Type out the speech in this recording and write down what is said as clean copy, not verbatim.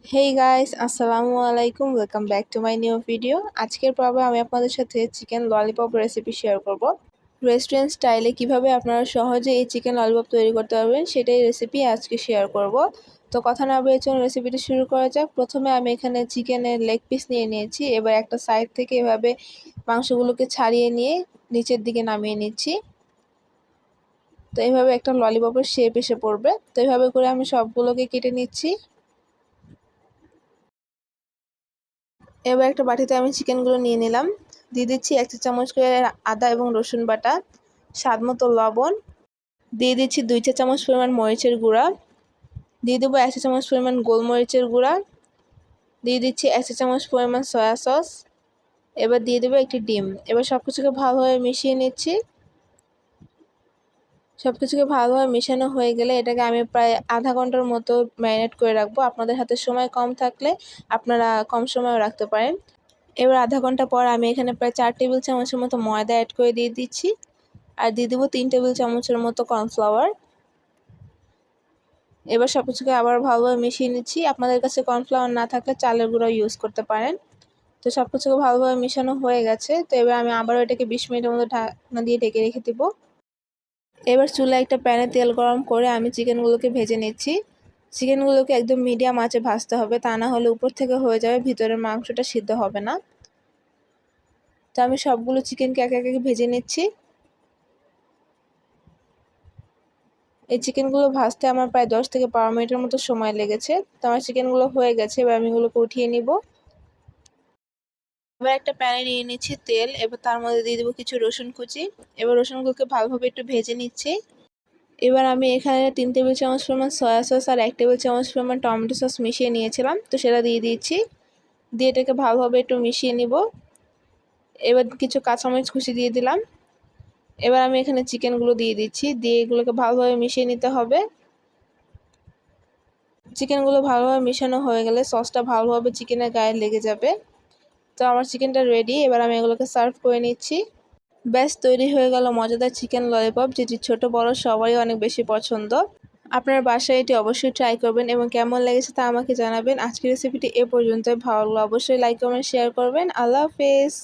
Hey guys, আসসালামু আলাইকুম। Welcome back to my new video. আজকের পর্বে আমি আপনাদের সাথে চিকেন ললিপপ রেসিপি শেয়ার করব। রেস্টুরেন্ট স্টাইলে কিভাবে আপনারা সহজে এই চিকেন ললিপপ তৈরি করতে পারবেন সেটাই রেসিপি আজকে শেয়ার করব। তো কথা না বলে চলুন রেসিপিটি শুরু করা যাক। প্রথমে আমি এখানে চিকেনের লেগ পিস নিয়ে নিয়েছি। এবার একটা সাইড থেকে এভাবে মাংসগুলোকে ছাড়িয়ে নিয়ে নিচের দিকে নামিয়ে নিচ্ছি। তো এইভাবে একটা ললিপপের শেপ এসে পড়বে। তো এইভাবে করে আমি সবগুলোকে কেটে নিচ্ছি। এবার একটা বাটিতে আমি চিকেনগুলো নিয়ে নিলাম। দিয়ে দিচ্ছি 1 চা চামচ করে আদা এবং রসুন বাটা, স্বাদ মতো লবণ, দিয়ে দিচ্ছি 2 চা চামচ পরিমাণ মরিচের গুঁড়া, দিয়ে দেবো 1 চা চামচ পরিমাণ গোলমরিচের গুঁড়া, দিয়ে দিচ্ছি 1 চা চামচ পরিমাণ সয়া সস। এবার দিয়ে দেবো একটি ডিম। এবার সব কিছুকে ভালোভাবে মিশিয়ে নিচ্ছি। সব কিছুকে ভালোভাবে মেশানো হয়ে গেলে এটাকে আমি প্রায় আধা ঘন্টার মতো ম্যারিনেট করে রাখবো। আপনাদের হাতে সময় কম থাকলে আপনারা কম সময়ও রাখতে পারেন। এবার আধা ঘন্টা পর আমি এখানে প্রায় 4 টেবিল চামচের মতো ময়দা অ্যাড করে দিয়ে দিচ্ছি। আর দিয়ে দেবো 3 টেবিল চামচের মতো কর্নফ্লাওয়ার। এবার সব কিছুকে আবার ভালোভাবে মিশিয়ে নিচ্ছি। আপনাদের কাছে কর্নফ্লাওয়ার না থাকলে চালের গুঁড়া ইউজ করতে পারেন। তো সব কিছুকে ভালোভাবে মেশানো হয়ে গেছে। তো এবার আমি আবারও এটাকে 20 মিনিটের মতো ঢাকনা দিয়ে ঢেকে রেখে দেবো। এবার চুলায় একটা প্যানে তেল গরম করে আমি চিকেনগুলোকে ভেজে নিচ্ছি। চিকেনগুলোকে একদম মিডিয়াম আঁচে ভাজতে হবে, তা না হলে উপর থেকে হয়ে যাবে, ভিতরের মাংসটা সিদ্ধ হবে না। তো আমি সবগুলো চিকেনকে একে একে ভেজে নিচ্ছি। এই চিকেনগুলো ভাজতে আমার প্রায় 10 থেকে 12 মিনিটের মতো সময় লেগেছে। তো আমার চিকেনগুলো হয়ে গেছে, এবার আমি এগুলোকে উঠিয়ে নিব। এবার একটা প্যানে নিয়ে নিচ্ছি তেল। এবার তার মধ্যে দিয়ে দেবো কিছু রসুন কুচি। এবার রসুনগুলোকে ভালোভাবে একটু ভেজে নিচ্ছি। এবার আমি এখানে 3 টেবিল চামচ পরিমাণ সয়া সস আর 1 টেবিল চামচ পরিমাণ টমেটো সস মিশিয়ে নিয়েছিলাম, তো সেটা দিয়ে দিচ্ছি। দিয়ে এটাকে ভালোভাবে একটু মিশিয়ে নিব। এবার কিছু কাঁচামরিচ কুচি দিয়ে দিলাম। এবার আমি এখানে চিকেনগুলো দিয়ে দিচ্ছি, দিয়ে এগুলোকে ভালোভাবে মিশিয়ে নিতে হবে। চিকেনগুলো ভালোভাবে মেশানো হয়ে গেলে সসটা ভালোভাবে চিকেনের গায়ে লেগে যাবে। তো আমার চিকেনটা রেডি। এবার আমি এগুলোকে সার্ভ করে নিচ্ছি। ব্যাস তৈরি হয়ে গেল মজাদার চিকেন ললিপপ, যেটি ছোট বড় সবারই অনেক বেশি পছন্দ। আপনার বাসায় এটি অবশ্যই ট্রাই করবেন এবং কেমন লেগেছে তা আমাকে জানাবেন। আজকের রেসিপিটি এ পর্যন্তই। ভালো লাগলে অবশ্যই লাইক কমেন্ট শেয়ার করবেন। আল্লাহ হাফেজ।